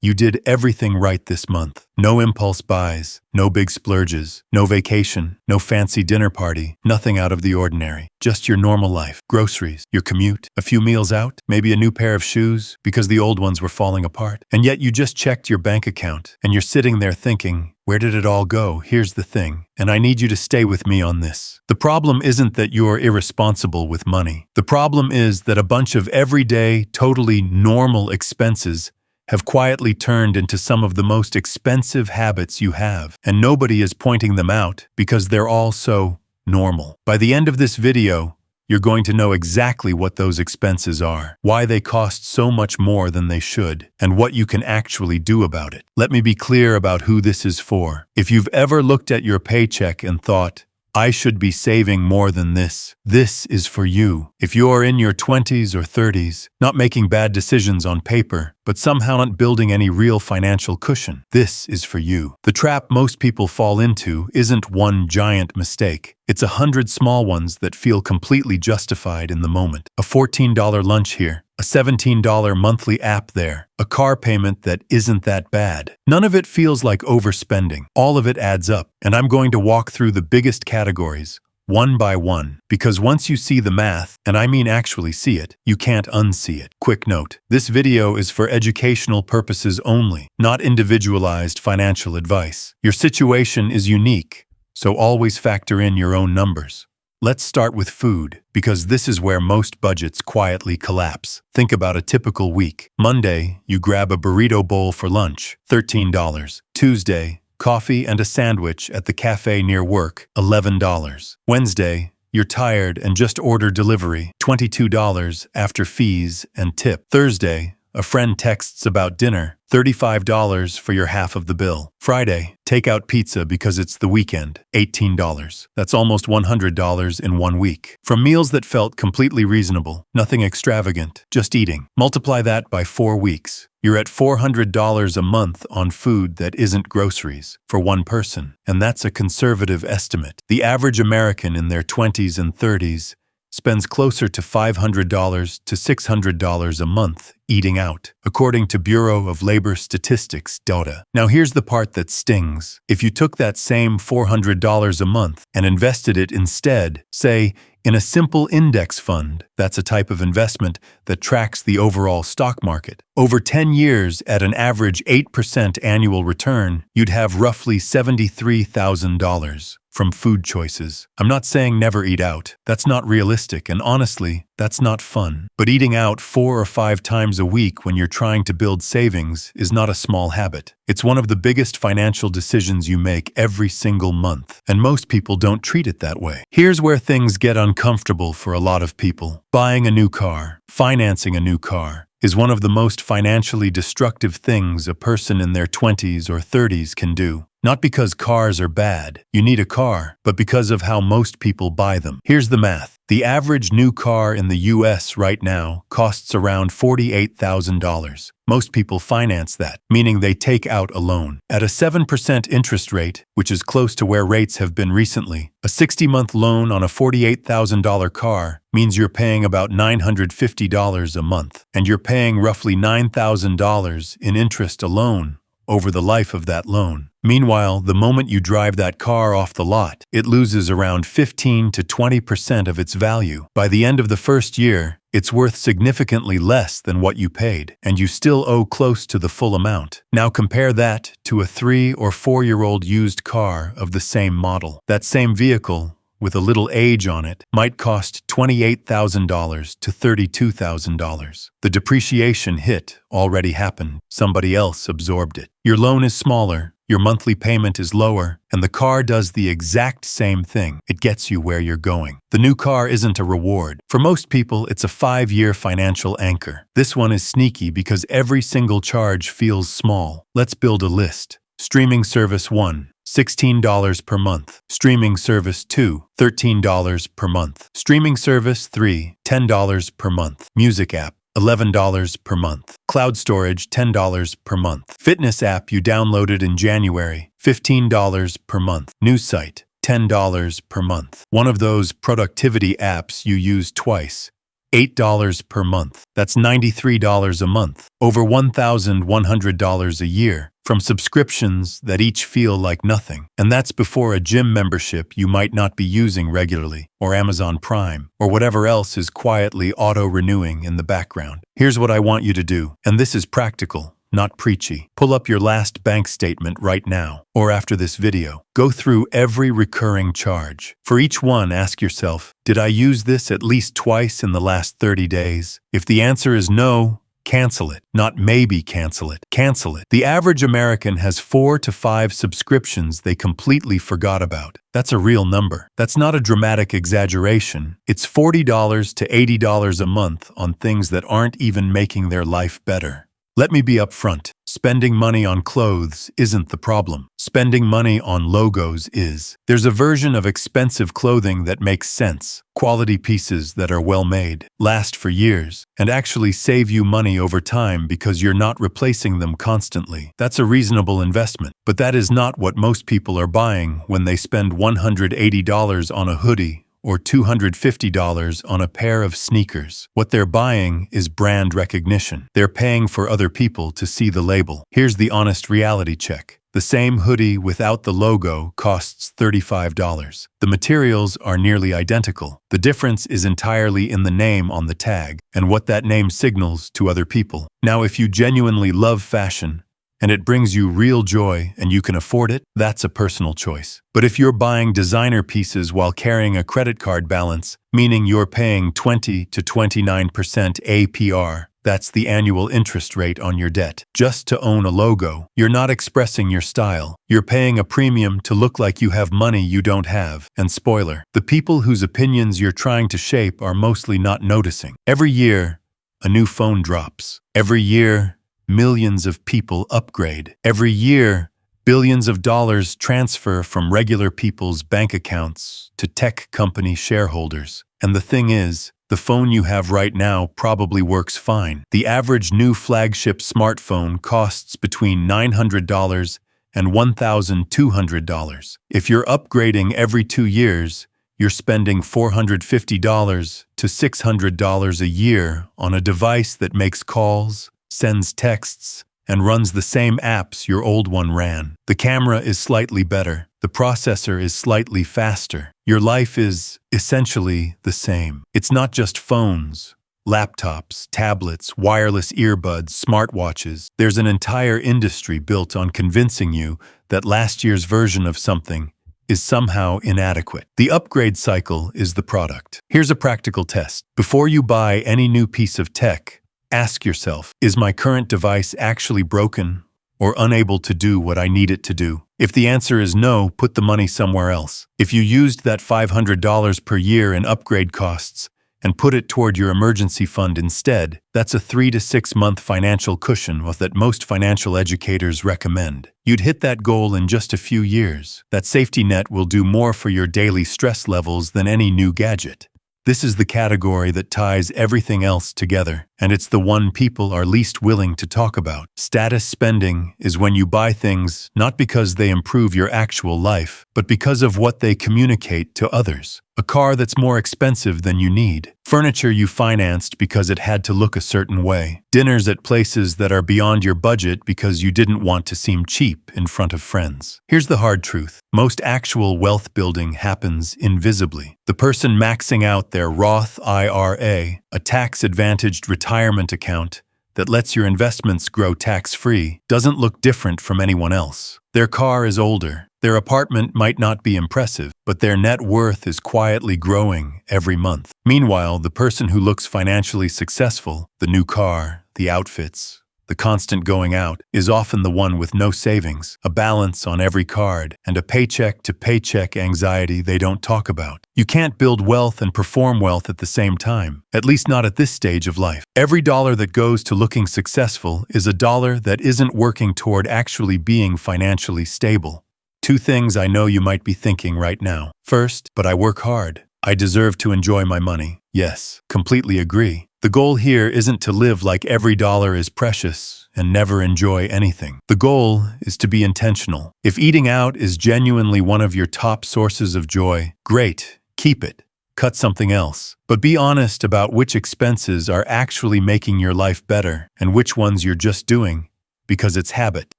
You did everything right this month. No impulse buys, no big splurges, no vacation, no fancy dinner party, nothing out of the ordinary. Just your normal life, groceries, your commute, a few meals out, maybe a new pair of shoes because the old ones were falling apart. And yet you just checked your bank account and you're sitting there thinking, where did it all go? Here's the thing, and I need you to stay with me on this. The problem isn't that you're irresponsible with money. The problem is that a bunch of everyday, totally normal expenses have quietly turned into some of the most expensive habits you have, and nobody is pointing them out because they're all so normal. By the end of this video, you're going to know exactly what those expenses are, why they cost so much more than they should, and what you can actually do about it. Let me be clear about who this is for. If you've ever looked at your paycheck and thought, I should be saving more than this is for you. If you are in your 20s or 30s, not making bad decisions on paper, but somehow not building any real financial cushion, this is for you. The trap most people fall into isn't one giant mistake. It's 100 small ones that feel completely justified in the moment. A $14 lunch here, a $17 monthly app there, a car payment that isn't that bad. None of it feels like overspending. All of it adds up, and I'm going to walk through the biggest categories, one by one, because once you see the math, and I mean actually see it, you can't unsee it. Quick note, this video is for educational purposes only, not individualized financial advice. Your situation is unique, so always factor in your own numbers. Let's start with food, because this is where most budgets quietly collapse. Think about a typical week. Monday, you grab a burrito bowl for lunch, $13. Tuesday, coffee and a sandwich at the cafe near work, $11. Wednesday, you're tired and just order delivery, $22 after fees and tip. Thursday, a friend texts about dinner, $35 for your half of the bill. Friday, take out pizza because it's the weekend, $18. That's almost $100 in 1 week. From meals that felt completely reasonable, nothing extravagant, just eating. Multiply that by 4 weeks. You're at $400 a month on food that isn't groceries for one person, and that's a conservative estimate. The average American in their 20s and 30s spends closer to $500 to $600 a month eating out, according to Bureau of Labor Statistics data. Now here's the part that stings. If you took that same $400 a month and invested it instead, say, in a simple index fund, that's a type of investment that tracks the overall stock market. Over 10 years at an average 8% annual return, you'd have roughly $73,000 from food choices. I'm not saying never eat out. That's not realistic, and honestly, that's not fun. But eating out 4 or 5 times a week when you're trying to build savings is not a small habit. It's one of the biggest financial decisions you make every single month, and most people don't treat it that way. Here's where things get uncomfortable for a lot of people. Buying a new car, financing a new car, is one of the most financially destructive things a person in their 20s or 30s can do. Not because cars are bad, you need a car, but because of how most people buy them. Here's the math. The average new car in the US right now costs around $48,000. Most people finance that, meaning they take out a loan. At a 7% interest rate, which is close to where rates have been recently, a 60-month loan on a $48,000 car means you're paying about $950 a month, and you're paying roughly $9,000 in interest alone over the life of that loan. Meanwhile, the moment you drive that car off the lot, it loses around 15 to 20% of its value. By the end of the first year, it's worth significantly less than what you paid, and you still owe close to the full amount. Now compare that to a 3- or 4-year-old used car of the same model. That same vehicle, with a little age on it, might cost $28,000 to $32,000. The depreciation hit already happened. Somebody else absorbed it. Your loan is smaller, your monthly payment is lower, and the car does the exact same thing. It gets you where you're going. The new car isn't a reward. For most people, it's a 5-year financial anchor. This one is sneaky because every single charge feels small. Let's build a list. Streaming service 1. $16 per month. Streaming service 2, $13 per month. Streaming service 3, $10 per month. Music app, $11 per month. Cloud storage, $10 per month. Fitness app you downloaded in January, $15 per month. News site, $10 per month. One of those productivity apps you use twice, $8 per month. That's $93 a month. Over $1,100 a year from subscriptions that each feel like nothing. And that's before a gym membership you might not be using regularly, or Amazon Prime, or whatever else is quietly auto-renewing in the background. Here's what I want you to do, and this is practical, not preachy. Pull up your last bank statement right now, or after this video. Go through every recurring charge. For each one, ask yourself, did I use this at least twice in the last 30 days? If the answer is no, cancel it. Not maybe cancel it. Cancel it. The average American has 4 to 5 subscriptions they completely forgot about. That's a real number. That's not a dramatic exaggeration. It's $40 to $80 a month on things that aren't even making their life better. Let me be upfront. Spending money on clothes isn't the problem. Spending money on logos is. There's a version of expensive clothing that makes sense. Quality pieces that are well made, last for years, and actually save you money over time because you're not replacing them constantly. That's a reasonable investment. But that is not what most people are buying when they spend $180 on a hoodie or $250 on a pair of sneakers. What they're buying is brand recognition. They're paying for other people to see the label. Here's the honest reality check. The same hoodie without the logo costs $35. The materials are nearly identical. The difference is entirely in the name on the tag and what that name signals to other people. Now, if you genuinely love fashion, and it brings you real joy and you can afford it, that's a personal choice. But if you're buying designer pieces while carrying a credit card balance, meaning you're paying 20 to 29% APR, that's the annual interest rate on your debt, just to own a logo, you're not expressing your style. You're paying a premium to look like you have money you don't have. And spoiler, the people whose opinions you're trying to shape are mostly not noticing. Every year, a new phone drops. Every year, millions of people upgrade. Every year, billions of dollars transfer from regular people's bank accounts to tech company shareholders. And the thing is, the phone you have right now probably works fine. The average new flagship smartphone costs between $900 and $1,200. If you're upgrading every 2 years, you're spending $450 to $600 a year on a device that makes calls, sends texts, and runs the same apps your old one ran. The camera is slightly better. The processor is slightly faster. Your life is essentially the same. It's not just phones, laptops, tablets, wireless earbuds, smartwatches. There's an entire industry built on convincing you that last year's version of something is somehow inadequate. The upgrade cycle is the product. Here's a practical test. Before you buy any new piece of tech, ask yourself, is my current device actually broken or unable to do what I need it to do? If the answer is no, put the money somewhere else. If you used that $500 per year in upgrade costs and put it toward your emergency fund instead, that's a 3 to 6 month financial cushion that most financial educators recommend. You'd hit that goal in just a few years. That safety net will do more for your daily stress levels than any new gadget. This is the category that ties everything else together, and it's the one people are least willing to talk about. Status spending is when you buy things not because they improve your actual life, but because of what they communicate to others. A car that's more expensive than you need. Furniture you financed because it had to look a certain way. Dinners at places that are beyond your budget because you didn't want to seem cheap in front of friends. Here's the hard truth. Most actual wealth building happens invisibly. The person maxing out their Roth IRA, a tax-advantaged retirement account that lets your investments grow tax-free, doesn't look different from anyone else. Their car is older. Their apartment might not be impressive, but their net worth is quietly growing every month. Meanwhile, the person who looks financially successful, the new car, the outfits, the constant going out, is often the one with no savings, a balance on every card, and a paycheck-to-paycheck anxiety they don't talk about. You can't build wealth and perform wealth at the same time, at least not at this stage of life. Every dollar that goes to looking successful is a dollar that isn't working toward actually being financially stable. 2 things I know you might be thinking right now. First, but I work hard. I deserve to enjoy my money. Yes, completely agree. The goal here isn't to live like every dollar is precious and never enjoy anything. The goal is to be intentional. If eating out is genuinely one of your top sources of joy, great, keep it. cut something else. But be honest about which expenses are actually making your life better and which ones you're just doing because it's habit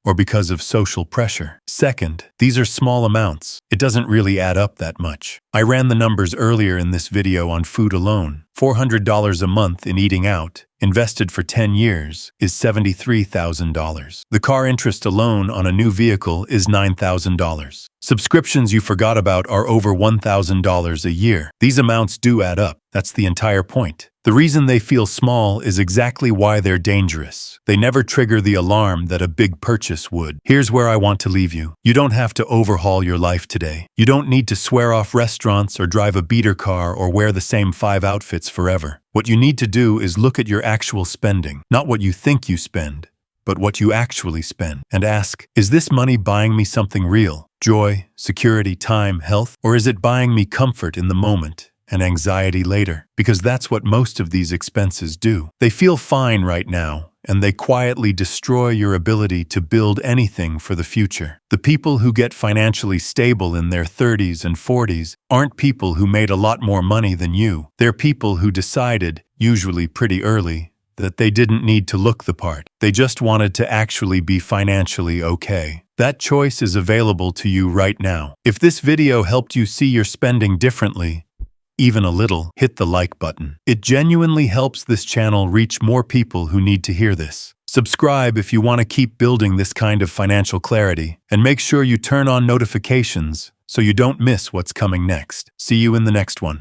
or because of social pressure. Second, these are small amounts. It doesn't really add up that much. I ran the numbers earlier in this video on food alone. $400 a month in eating out, invested for 10 years, is $73,000. The car interest alone on a new vehicle is $9,000. Subscriptions you forgot about are over $1,000 a year. These amounts do add up. That's the entire point. The reason they feel small is exactly why they're dangerous. They never trigger the alarm that a big purchase would. Here's where I want to leave you. You don't have to overhaul your life today. You don't need to swear off restaurants or drive a beater car or wear the same 5 outfits forever. What you need to do is look at your actual spending, not what you think you spend, but what you actually spend, and ask, is this money buying me something real? Joy, security, time, health? Or is it buying me comfort in the moment and anxiety later? Because that's what most of these expenses do. They feel fine right now, and they quietly destroy your ability to build anything for the future. The people who get financially stable in their 30s and 40s aren't people who made a lot more money than you. They're people who decided, usually pretty early, that they didn't need to look the part. They just wanted to actually be financially okay. That choice is available to you right now. If this video helped you see your spending differently, even a little, hit the like button. It genuinely helps this channel reach more people who need to hear this. Subscribe if you want to keep building this kind of financial clarity, and make sure you turn on notifications so you don't miss what's coming next. See you in the next one.